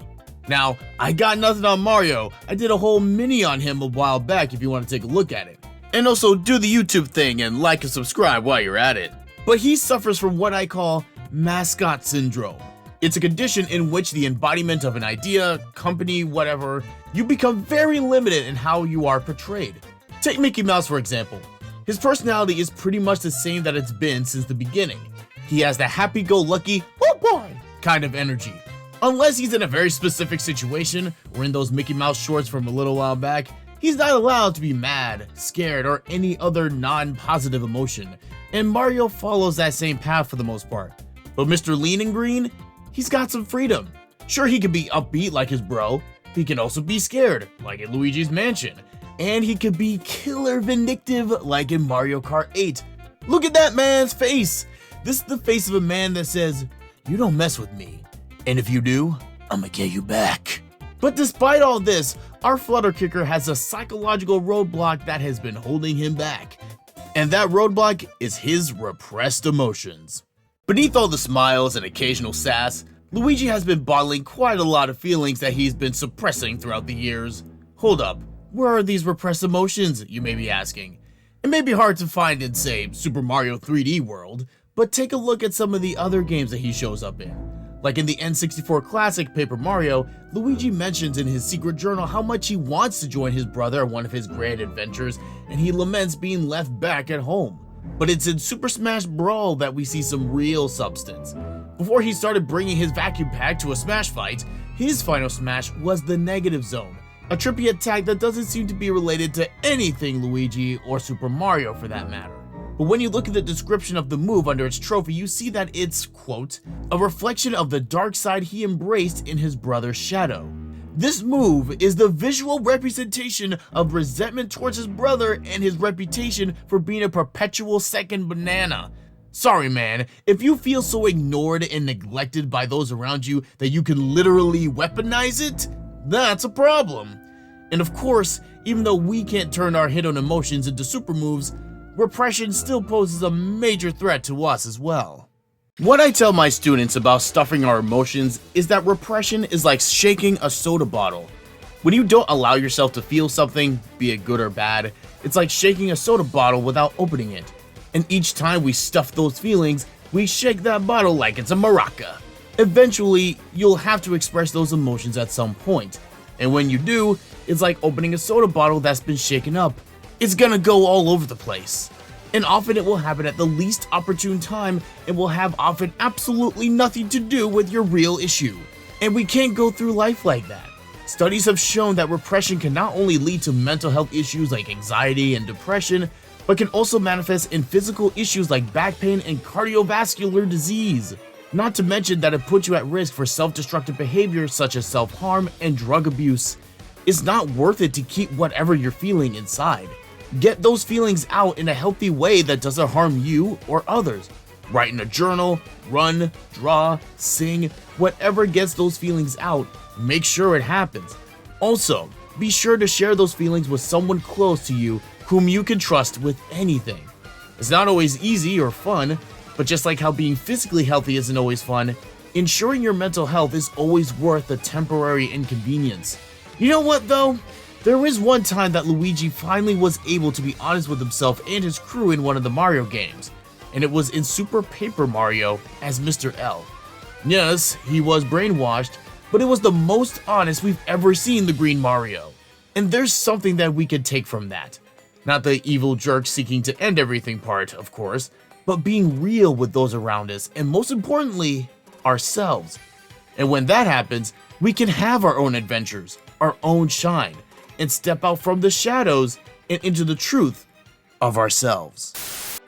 Now, I got nothing on Mario. I did a whole mini on him a while back if you want to take a look at it. And also do the YouTube thing and like and subscribe while you're at it. But he suffers from what I call mascot syndrome. It's a condition in which the embodiment of an idea, company, whatever, you become very limited in how you are portrayed. Take Mickey Mouse for example. His personality is pretty much the same that it's been since the beginning. He has the happy-go-lucky, oh boy, kind of energy. Unless he's in a very specific situation, or in those Mickey Mouse shorts from a little while back, he's not allowed to be mad, scared, or any other non-positive emotion, and Mario follows that same path for the most part. But Mr. Lean and Green, he's got some freedom. Sure, he can be upbeat like his bro, he can also be scared, like in Luigi's Mansion, and he could be killer vindictive like in Mario Kart 8. Look at that man's face! This is the face of a man that says, "You don't mess with me, and if you do, I'ma get you back." But despite all this, our Flutter Kicker has a psychological roadblock that has been holding him back. And that roadblock is his repressed emotions. Beneath all the smiles and occasional sass, Luigi has been bottling quite a lot of feelings that he's been suppressing throughout the years. Hold up, where are these repressed emotions, you may be asking? It may be hard to find in, say, Super Mario 3D World, but take a look at some of the other games that he shows up in. Like in the N64 classic Paper Mario, Luigi mentions in his secret journal how much he wants to join his brother on one of his grand adventures, and he laments being left back at home. But it's in Super Smash Brawl that we see some real substance. Before he started bringing his vacuum pack to a Smash fight, his final Smash was the Negative Zone, a trippy attack that doesn't seem to be related to anything Luigi or Super Mario for that matter. But when you look at the description of the move under its trophy, you see that it's, quote, a reflection of the dark side he embraced in his brother's shadow. This move is the visual representation of resentment towards his brother and his reputation for being a perpetual second banana. Sorry man, if you feel so ignored and neglected by those around you that you can literally weaponize it, that's a problem. And of course, even though we can't turn our hidden emotions into super moves, repression still poses a major threat to us as well. What I tell my students about stuffing our emotions is that repression is like shaking a soda bottle. When you don't allow yourself to feel something, be it good or bad, it's like shaking a soda bottle without opening it. And each time we stuff those feelings, we shake that bottle like it's a maraca. Eventually, you'll have to express those emotions at some point. And when you do, it's like opening a soda bottle that's been shaken up. It's gonna go all over the place. And often it will happen at the least opportune time and will have often absolutely nothing to do with your real issue. And we can't go through life like that. Studies have shown that repression can not only lead to mental health issues like anxiety and depression, but can also manifest in physical issues like back pain and cardiovascular disease. Not to mention that it puts you at risk for self-destructive behavior such as self-harm and drug abuse. It's not worth it to keep whatever you're feeling inside. Get those feelings out in a healthy way that doesn't harm you or others. Write in a journal, run, draw, sing, whatever gets those feelings out, make sure it happens. Also, be sure to share those feelings with someone close to you whom you can trust with anything. It's not always easy or fun, but just like how being physically healthy isn't always fun, ensuring your mental health is always worth the temporary inconvenience. You know what though? There is one time that Luigi finally was able to be honest with himself and his crew in one of the Mario games, and it was in Super Paper Mario as Mr. L. Yes, he was brainwashed, but it was the most honest we've ever seen the Green Mario. And there's something that we could take from that. Not the evil jerk seeking to end everything part, of course, but being real with those around us, and most importantly, ourselves. And when that happens, we can have our own adventures, our own shine, and step out from the shadows and into the truth of ourselves.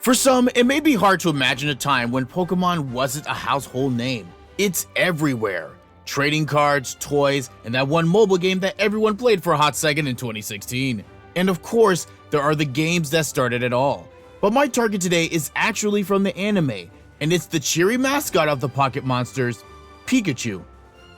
For some, it may be hard to imagine a time when Pokemon wasn't a household name. It's everywhere. Trading cards, toys, and that one mobile game that everyone played for a hot second in 2016. And of course, there are the games that started it all. But my target today is actually from the anime, and it's the cheery mascot of the Pocket Monsters, Pikachu.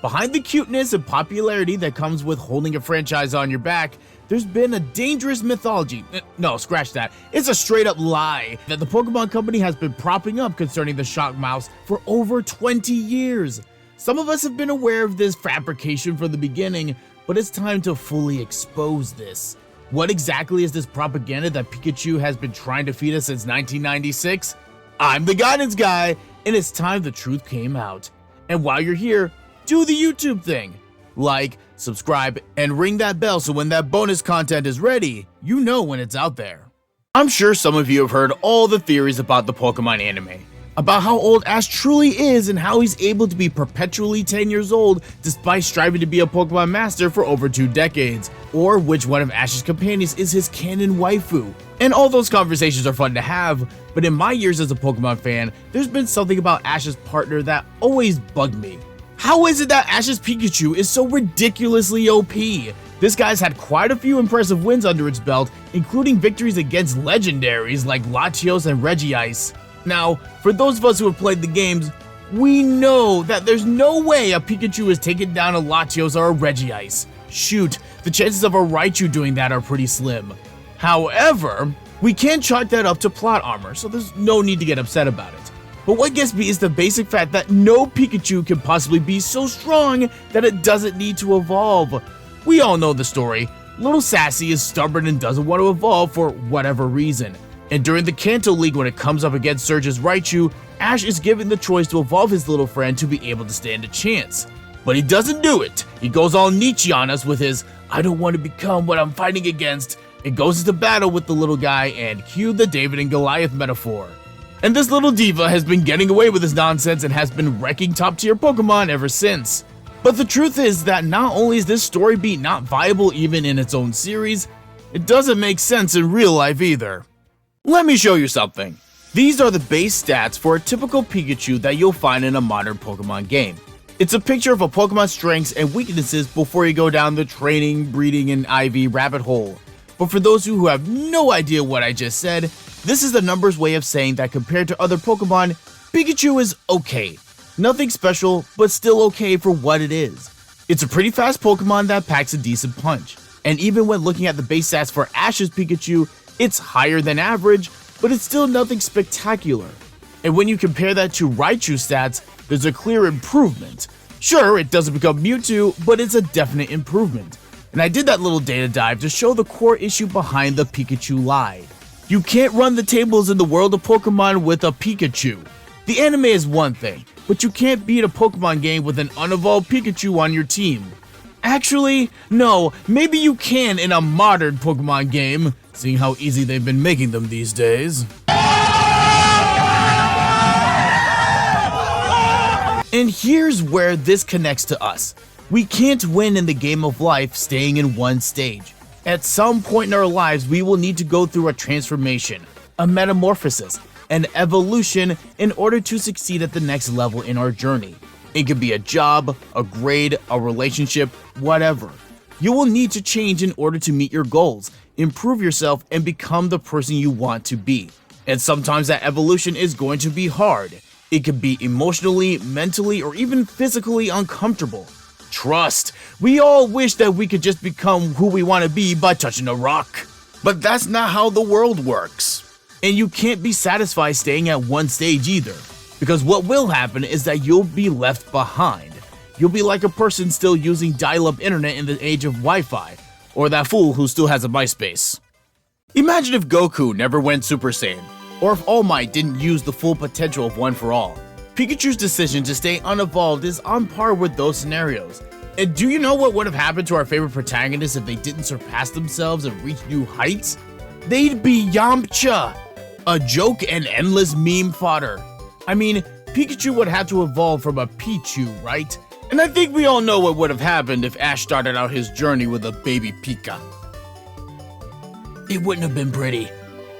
Behind the cuteness and popularity that comes with holding a franchise on your back, there's been a dangerous mythology, no, scratch that, it's a straight up lie, that the Pokemon Company has been propping up concerning the Shock Mouse for over 20 years. Some of us have been aware of this fabrication from the beginning, but it's time to fully expose this. What exactly is this propaganda that Pikachu has been trying to feed us since 1996? I'm the guidance guy, and it's time the truth came out. And while you're here, do the YouTube thing. Like, subscribe, and ring that bell so when that bonus content is ready, you know when it's out there. I'm sure some of you have heard all the theories about the Pokemon anime, about how old Ash truly is and how he's able to be perpetually 10 years old despite striving to be a Pokemon master for over 2 decades, or which one of Ash's companions is his canon waifu. And all those conversations are fun to have, but in my years as a Pokemon fan, there's been something about Ash's partner that always bugged me. How is it that Ash's Pikachu is so ridiculously OP? This guy's had quite a few impressive wins under its belt, including victories against legendaries like Latios and Regice. Now, for those of us who have played the games, we know that there's no way a Pikachu has taken down a Latios or a Regice. Shoot, the chances of a Raichu doing that are pretty slim. However, we can chalk that up to plot armor, so there's no need to get upset about it. But what gets me is the basic fact that no Pikachu can possibly be so strong that it doesn't need to evolve. We all know the story. Little Sassy is stubborn and doesn't want to evolve for whatever reason. And during the Kanto League, when it comes up against Surge's Raichu, Ash is given the choice to evolve his little friend to be able to stand a chance. But he doesn't do it. He goes all Nietzsche on us with his, I don't want to become what I'm fighting against. It goes into battle with the little guy and cue the David and Goliath metaphor. And this little diva has been getting away with his nonsense and has been wrecking top tier Pokemon ever since. But the truth is that not only is this story beat not viable even in its own series, it doesn't make sense in real life either. Let me show you something. These are the base stats for a typical Pikachu that you'll find in a modern Pokemon game. It's a picture of a Pokemon's strengths and weaknesses before you go down the training, breeding, and IV rabbit hole. But for those who have no idea what I just said, this is the numbers way of saying that compared to other Pokemon, Pikachu is okay. Nothing special, but still okay for what it is. It's a pretty fast Pokemon that packs a decent punch. And even when looking at the base stats for Ash's Pikachu, it's higher than average, but it's still nothing spectacular. And when you compare that to Raichu's stats, there's a clear improvement. Sure, it doesn't become Mewtwo, but it's a definite improvement. And I did that little data dive to show the core issue behind the Pikachu lie. You can't run the tables in the world of Pokemon with a Pikachu. The anime is one thing, but you can't beat a Pokemon game with an unevolved Pikachu on your team. Actually, no, maybe you can in a modern Pokemon game, seeing how easy they've been making them these days. And here's where this connects to us. We can't win in the game of life staying in one stage. At some point in our lives, we will need to go through a transformation, a metamorphosis, an evolution in order to succeed at the next level in our journey. It could be a job, a grade, a relationship, whatever. You will need to change in order to meet your goals, improve yourself, and become the person you want to be. And sometimes that evolution is going to be hard. It could be emotionally, mentally, or even physically uncomfortable. Trust, we all wish that we could just become who we want to be by touching a rock. But that's not how the world works. And you can't be satisfied staying at one stage either. Because what will happen is that you'll be left behind. You'll be like a person still using dial-up internet in the age of Wi-Fi, or that fool who still has a MySpace. Imagine if Goku never went Super Saiyan, or if All Might didn't use the full potential of One for All. Pikachu's decision to stay unevolved is on par with those scenarios. And do you know what would have happened to our favorite protagonists if they didn't surpass themselves and reach new heights? They'd be Yamcha, a joke and endless meme fodder. I mean, Pikachu would have to evolve from a Pichu, right? And I think we all know what would have happened if Ash started out his journey with a baby Pika. It wouldn't have been pretty.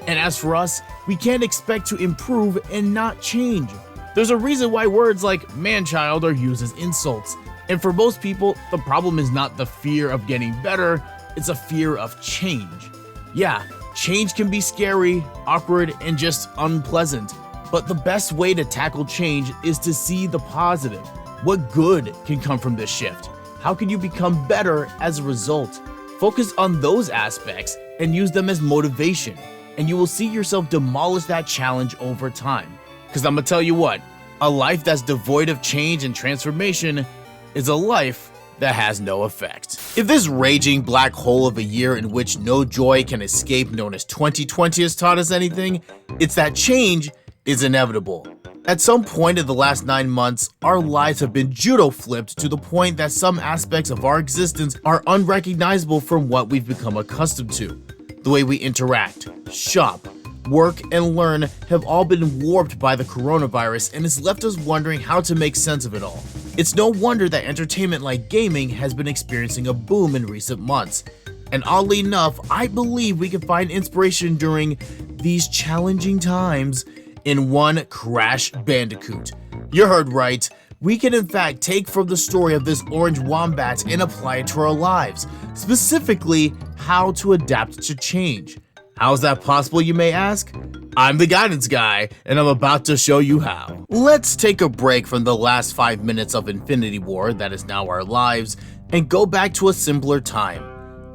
And as for us, we can't expect to improve and not change. There's a reason why words like man-child are used as insults. And for most people, the problem is not the fear of getting better, it's a fear of change. Yeah, change can be scary, awkward, and just unpleasant. But the best way to tackle change is to see the positive. What good can come from this shift? How can you become better as a result? Focus on those aspects and use them as motivation, and you will see yourself demolish that challenge over time. Because I'm gonna tell you what, a life that's devoid of change and transformation is a life that has no effect. If this raging black hole of a year in which no joy can escape known as 2020 has taught us anything, it's that change is inevitable. At some point in the last 9 months, our lives have been judo flipped to the point that some aspects of our existence are unrecognizable from what we've become accustomed to. The way we interact, shop, work, and learn have all been warped by the coronavirus, and it's left us wondering how to make sense of it all. It's no wonder that entertainment like gaming has been experiencing a boom in recent months. And oddly enough, I believe we can find inspiration during these challenging times in one Crash Bandicoot. You heard right. We can in fact take from the story of this orange wombat and apply it to our lives, specifically how to adapt to change. How is that possible, you may ask? I'm the guidance guy, and I'm about to show you how. Let's take a break from the last 5 minutes of Infinity War that is now our lives and go back to a simpler time,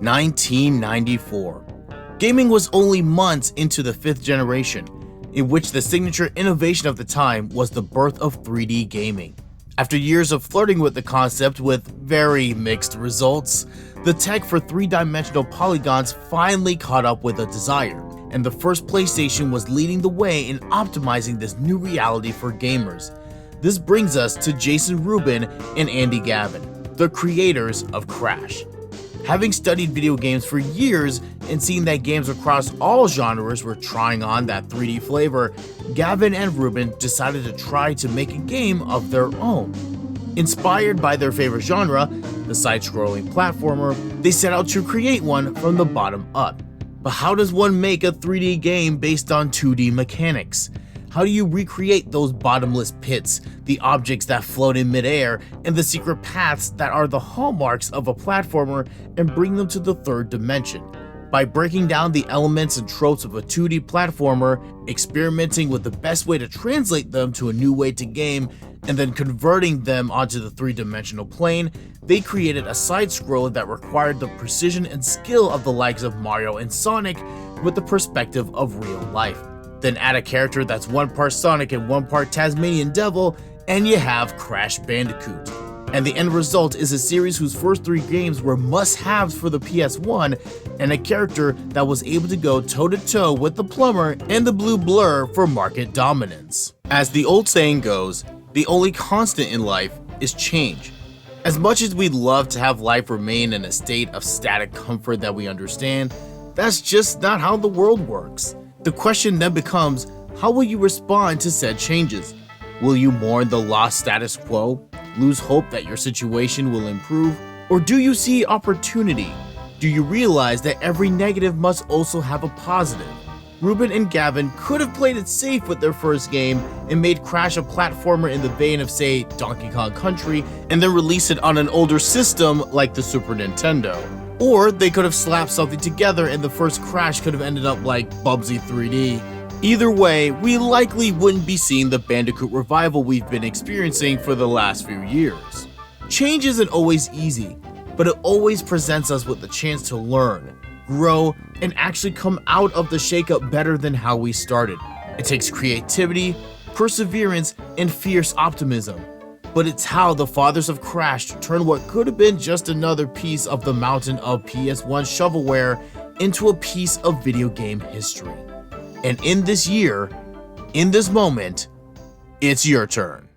1994. Gaming was only months into the 5th generation, in which the signature innovation of the time was the birth of 3D gaming. After years of flirting with the concept with very mixed results, the tech for 3-dimensional polygons finally caught up with the desire, and the first PlayStation was leading the way in optimizing this new reality for gamers. This brings us to Jason Rubin and Andy Gavin, the creators of Crash. Having studied video games for years and seen that games across all genres were trying on that 3D flavor, Gavin and Rubin decided to try to make a game of their own. Inspired by their favorite genre, the side-scrolling platformer, they set out to create one from the bottom up. But how does one make a 3D game based on 2D mechanics? How do you recreate those bottomless pits, the objects that float in midair, and the secret paths that are the hallmarks of a platformer and bring them to the 3rd dimension? By breaking down the elements and tropes of a 2D platformer, experimenting with the best way to translate them to a new way to game, and then converting them onto the 3-dimensional plane, they created a side-scroller that required the precision and skill of the likes of Mario and Sonic with the perspective of real life. Then add a character that's 1 part Sonic and 1 part Tasmanian Devil, and you have Crash Bandicoot. And the end result is a series whose first 3 games were must-haves for the PS1, and a character that was able to go toe-to-toe with the plumber and the blue blur for market dominance. As the old saying goes, the only constant in life is change. As much as we'd love to have life remain in a state of static comfort that we understand, that's just not how the world works. The question then becomes, how will you respond to said changes? Will you mourn the lost status quo, lose hope that your situation will improve, or do you see opportunity? Do you realize that every negative must also have a positive? Rubin and Gavin could have played it safe with their first game and made Crash a platformer in the vein of, say, Donkey Kong Country, and then release it on an older system like the Super Nintendo. Or they could have slapped something together and the first Crash could have ended up like Bubsy 3D. Either way, we likely wouldn't be seeing the Bandicoot revival we've been experiencing for the last few years. Change isn't always easy, but it always presents us with the chance to learn, grow, and actually come out of the shakeup better than how we started. It takes creativity, perseverance, and fierce optimism. But it's how the fathers of Crash turned what could have been just another piece of the mountain of PS1 shovelware into a piece of video game history. And in this year, in this moment, it's your turn.